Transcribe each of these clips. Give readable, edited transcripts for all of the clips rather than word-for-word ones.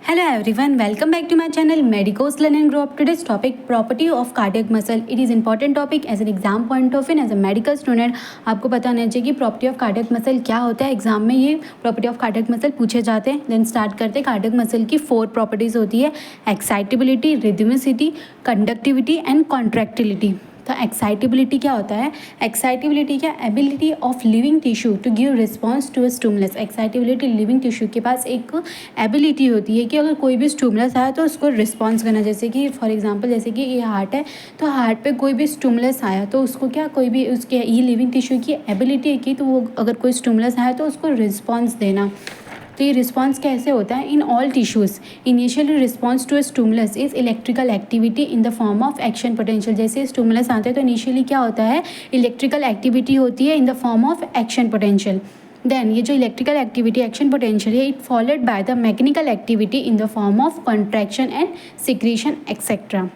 Hello everyone, welcome back to my channel Medicos Learn and Grow Up. Today's topic property of cardiac muscle. It is important topic as an exam point of view as a medical student. आपको पता होना चाहिए कि property of cardiac muscle क्या होता है. Exam में ये प्रॉपर्टी ऑफ कार्डियक मसल पूछे जाते हैं. देन स्टार्ट करते हैं. कार्डियक मसल की 4 प्रॉपर्टीज होती है: excitability, rhythmicity, conductivity and contractility. तो एक्साइटेबिलिटी क्या होता है? एक्साइटेबिलिटी क्या? Ability of living tissue to give response to a stimulus. Excitability living tissue के पास एक एबिलिटी होती है कि अगर कोई भी स्टिमुलस आया तो उसको रिस्पॉन्स करना. जैसे कि फॉर एग्जांपल जैसे कि ये हार्ट है, तो हार्ट पे कोई भी स्टिमुलस आया तो उसको क्या, कोई भी उसके ये लिविंग टिश्यू की एबिलिटी है कि तो वो अगर कोई स्टिमुलस आया तो उसको रिस्पॉन्स देना. तो ये रिस्पॉन्स कैसे होता है? In all tissues initially response to a stimulus is electrical activity in the form of action potential. जैसे स्टिमुलस आते हैं तो इनिशियली क्या होता है? इलेक्ट्रिकल एक्टिविटी होती है in the form of action potential. Then ये जो इलेक्ट्रिकल एक्टिविटी एक्शन पोटेंशियल है, it followed by the mechanical activity in the form of contraction and secretion etcetera.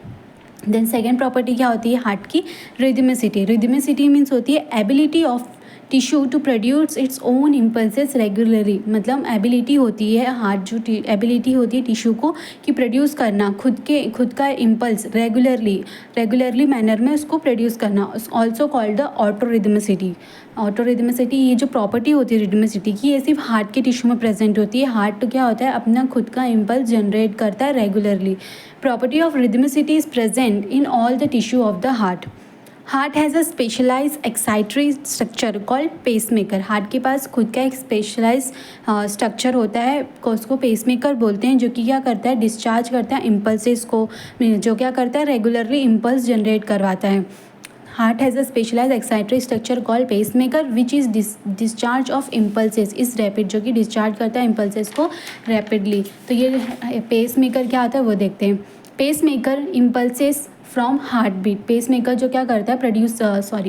Then second property क्या होती है हार्ट की? Rhythmicity. Rhythmicity means होती है ability of tissue to produce its own impulses regularly. मतलब ability होती है heart जो एबिलिटी होती है टिश्यू को कि प्रोड्यूस करना खुद का इम्पल्स रेगुलरली मैनर में उसको प्रोड्यूस करना. Also called the autorhythmicity. Autorhythmicity ये जो प्रॉपर्टी होती है रिदमिसिटी की, ये सिर्फ हार्ट के टिश्यू में प्रेजेंट होती है. हार्ट तो क्या होता है, अपना खुद का इम्पल्स जनरेट करता है regularly. Property of rhythmicity is present in all the tissue of the heart. Heart has a specialise excitatory structure called pacemaker. Heart के पास खुद का एक स्पेशलाइज स्ट्रक्चर होता है, उसको पेसमेकर बोलते हैं, जो कि क्या करता है? डिस्चार्ज करता है इम्पल्सेस को, जो क्या करता है? रेगुलरली इम्पल्स जनरेट करवाता है. Heart has a specialise excitatory structure called pacemaker which is discharge of impulses is rapid, जो कि डिस्चार्ज करता है इम्पल्सेस को रैपिडली. तो ये पेसमेकर क्या होता है वो देखते हैं. Pacemaker impulses from heart beat. Pacemaker जो क्या करता है?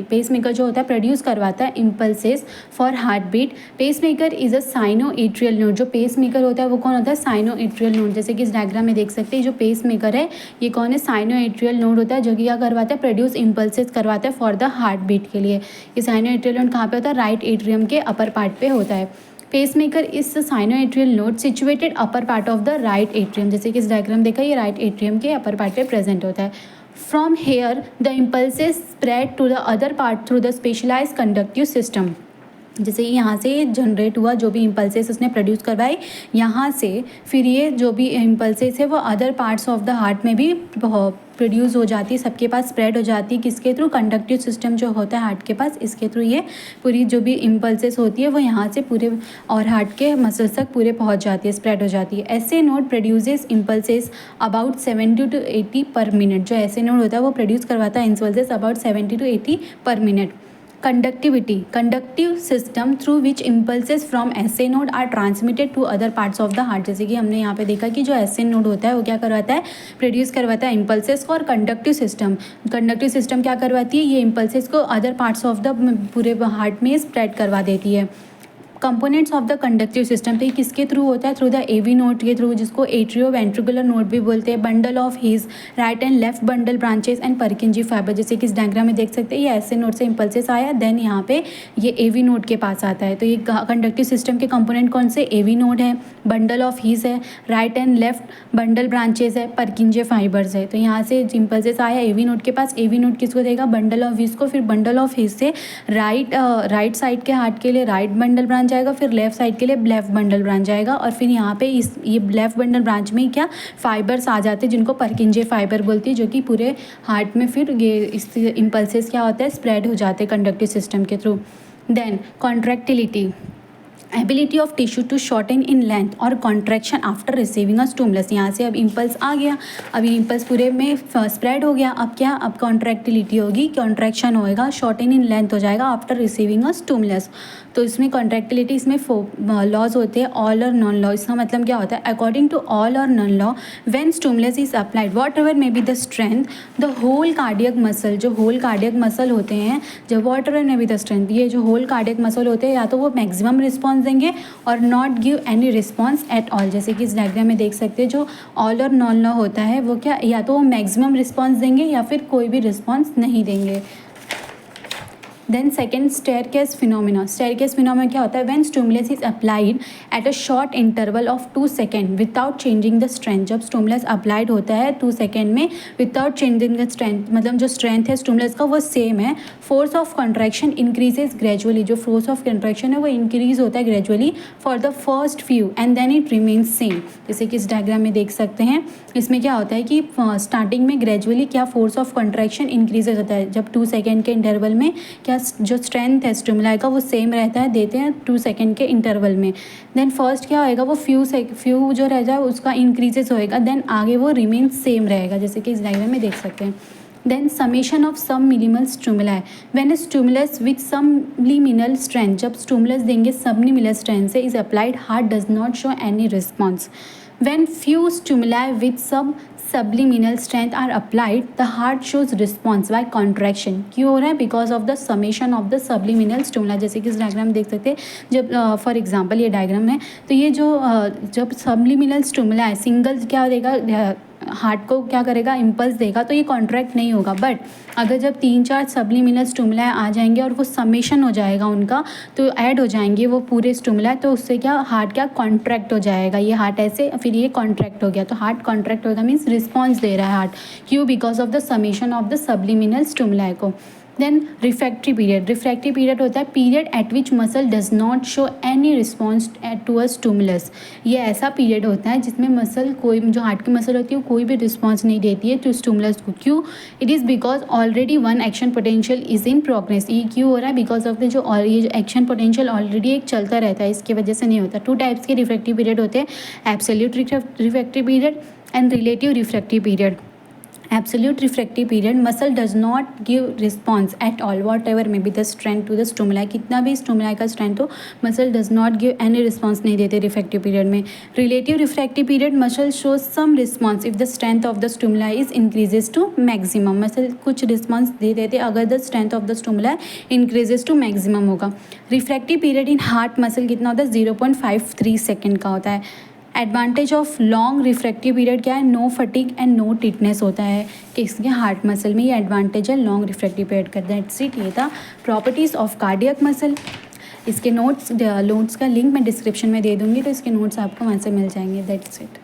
पेसमेकर जो होता है प्रोड्यूस करवाता है impulses for heart beat. Pacemaker is a sino atrial node. जो पेसमेकर होता है वो कौन होता है? Sino atrial node. जैसे कि इस डायग्राम में देख सकते हैं, जो पेसमेकर है ये कौन है? साइनो एट्रियल नोड होता है, जो कि क्या करवाता है? प्रोड्यूस इम्पल्सेस करवाता है फॉर द हार्ट बीट के लिए. ये साइनो एट्रियल नोड कहाँ पे होता है? राइट एट्रियम के अपर पार्ट पे होता है. Pacemaker is sinoatrial node situated upper part of the right atrium. जैसे कि इस डायग्राम देखा, ये राइट एट्रियम के अपर पार्ट पे प्रेजेंट होता है. From here the impulses spread to the other part through the specialise conductive system. जैसे यहाँ से जनरेट हुआ जो भी इम्पल्सेस उसने प्रोड्यूस करवाए, यहाँ से फिर ये जो भी इम्पल्सेस है वो other parts of the heart में भी प्रोड्यूस हो जाती है, सबके पास स्प्रेड हो जाती है. किसके थ्रू? कंडक्टिव सिस्टम जो होता है हार्ट के पास, इसके थ्रू ये पूरी जो भी इम्पल्सेस होती है वो यहाँ से पूरे और हार्ट के मसल्स तक पूरे पहुँच जाती है, स्प्रेड हो जाती है. ऐसे node produces impulses about 70 to 80 per minute. जो ऐसे नोड होता है वो प्रोड्यूस करवाता है impulses about 70 to 80 per minute. Conductivity. Conductive system through which impulses from SA node are transmitted to other parts of the heart. जैसे कि हमने यहाँ पे देखा कि जो एसए नोड होता है वो क्या करवाता है? प्रोड्यूस करवाता है इम्पल्सेस को. और कंडक्टिव सिस्टम क्या करवाती है? ये इम्पल्सेस को अदर पार्ट्स ऑफ द पूरे हार्ट में स्प्रेड करवा देती है. Components of the conductive system. तो ये किसके थ्रू होता है? थ्रू द एवी नोड के थ्रू, जिसको एट्रियो वेंट्रिकुलर नोड भी बोलते हैं. Bundle of His right and left bundle branches and Purkinje fibre. जैसे कि इस डायग्राम में देख सकते हैं, ये ऐसे नोड से इम्पल्सेस आया, देन यहाँ पे ये एवी नोड के पास आता है. तो ये कंडक्टिव सिस्टम के कंपोनेंट कौन से? एवी नोड है, बंडल ऑफ हीज है, right and left bundle branches है, परकिंजे फाइबर्स है. तो यहाँ से इम्पल्सेस आया एवी नोड के पास. एवी नोड किसको देगा? बंडल ऑफ हीज को. फिर बंडल ऑफ हीज से राइट साइड के हार्ट के लिए राइट बंडल ब्रांच जाएगा, फिर लेफ्ट साइड के लिए लेफ्ट बंडल ब्रांच जाएगा. और फिर यहाँ पे ये लेफ्ट बंडल ब्रांच में क्या फाइबर्स आ जाते हैं जिनको परकिंजे फाइबर बोलती है, जो कि पूरे हार्ट में फिर ये इस इम्पल्सेस क्या होता है? स्प्रेड हो जाते हैं कंडक्टिव सिस्टम के through. Then contractility. Ability of tissue to shorten in length और contraction after receiving a stimulus. यहाँ से अब इम्पल्स आ गया, अब इम्पल्स पूरे में स्प्रेड हो गया. अब क्या? अब कॉन्ट्रैक्टिलिटी होगी, कॉन्ट्रैक्शन होएगा, शॉर्टन इन लेंथ हो जाएगा आफ्टर रिसीविंग अ स्टिमुलस. तो इसमें कॉन्ट्रैक्टिलिटी, इसमें लॉज होते हैं ऑल और नॉन लॉ. इसका मतलब क्या होता है? According to all or none law, when stimulus is applied whatever may be the strength the whole cardiac muscle. जो होल कार्डियक मसल होते हैं, जब whatever may be the strength, ये जो होल कार्डियक मसल होते हैं या तो वो मैक्सिमम रिस्पॉन्स देंगे और not give any response at all. जैसे कि इस डायग्राम में देख सकते हैं, जो ऑल और नॉन लॉ होता है वो क्या, या तो वो मैक्सिमम रिस्पॉन्स देंगे या फिर कोई भी रिस्पॉन्स नहीं देंगे. Then second staircase phenomena. Staircase phenomena क्या होता है? When stimulus is applied at a short interval of 2 second without changing the strength. जब स्टिमुलस अप्लाइड होता है 2 सेकेंड में विदाउट चेंजिंग द स्ट्रेंथ, मतलब जो स्ट्रेंथ है स्टिमुलस का वो सेम है, force of contraction increases gradually. जो फोर्स ऑफ कंट्रैक्शन है वो इंक्रीज होता है gradually for the first few and then it remains same. जैसे कि इस डायग्राम में देख सकते हैं, इसमें क्या होता है कि स्टार्टिंग में ग्रेजुअली क्या फोर्स ऑफ कंट्रैक्शन इंक्रीजेज होता है। जब 2 सेकेंड के इंटरवल में क्या जो स्ट्रेंथ है स्टिमुलाई का वो सेम रहता है, देते हैं 2 सेकेंड के इंटरवल में। देन फर्स्ट क्या होएगा, वो फ्यू जो रह जाए उसका इंक्रीजेस होएगा, देन आगे वो रिमेन सेम रहेगा, जैसे कि इस डायग्राम में देख सकते हैं। Then summation of subliminal stimuli. When a stimulus with subliminal strength, जब stimulus देंगे subliminal strength से is applied, heart does not show any response. When few stimuli with subliminal strength are applied, the heart shows response by contraction. क्यों हो रहा है? Because of the summation of the subliminal stimuli. जैसे कि इस diagram में देख सकते हैं, जब फॉर एग्जांपल ये डायग्राम है तो ये जो जब subliminal stimuli है, सिंगल क्या देगा, हार्ट को क्या करेगा, इम्पल्स देगा, तो ये कॉन्ट्रैक्ट नहीं होगा। बट अगर जब 3-4 सब्लिमिनल स्टिमुलाई आ जाएंगे और वो समेशन हो जाएगा उनका, तो ऐड हो जाएंगे वो पूरे स्टिमुलाई, तो उससे क्या हार्ट क्या कॉन्ट्रैक्ट हो जाएगा। ये हार्ट ऐसे, फिर ये कॉन्ट्रैक्ट हो गया, तो हार्ट कॉन्ट्रैक्ट होगा मीन्स रिस्पॉन्स दे रहा है हार्ट। क्यों? Because of the summation of the subliminal stimuli को। Then refractory period. Refractory period होता है period at which muscle does not show any response to a stimulus. ये ऐसा पीरियड होता है जिसमें मसल, कोई जो हार्ट की मसल होती है वो कोई भी रिस्पॉन्स नहीं देती है टू स्टिमुलस को। क्यों? It is because already one action potential is in progress. ये क्यों हो रहा है? बिकॉज ऑफ द ये जो एक्शन पोटेंशियल ऑलरेडी एक चलता रहता है, इसकी वजह से नहीं होता। 2 टाइप्स के रिफ्रैक्टरी पीरियड होते हैं, absolute refractory period and relative refractory period. Absolute refractory period, muscle does not give response at all, whatever may be the strength to the stimuli, कितना भी stimuli का strength हो, muscle does not give any response नहीं देते refractory period में। Relative refractory period, muscle shows some response if the strength of the stimuli is increases to maximum। muscle कुछ response दे देते अगर the strength of the stimuli increases to maximum होगा। refractory period in heart muscle कितना होता है? 0.53 second का होता है। Advantage of long refractive period क्या है? No fatigue and no tetanus होता है किसके? हार्ट मसल में। ये एडवांटेज है लॉन्ग रिफ्रैक्टिव पीरियड का। That's it. ये था प्रॉपर्टीज़ ऑफ कार्डियक मसल। इसके नोट्स का लिंक मैं डिस्क्रिप्शन में दे दूँगी, तो इसके नोट्स आपको वहाँ से मिल जाएंगे। That's it.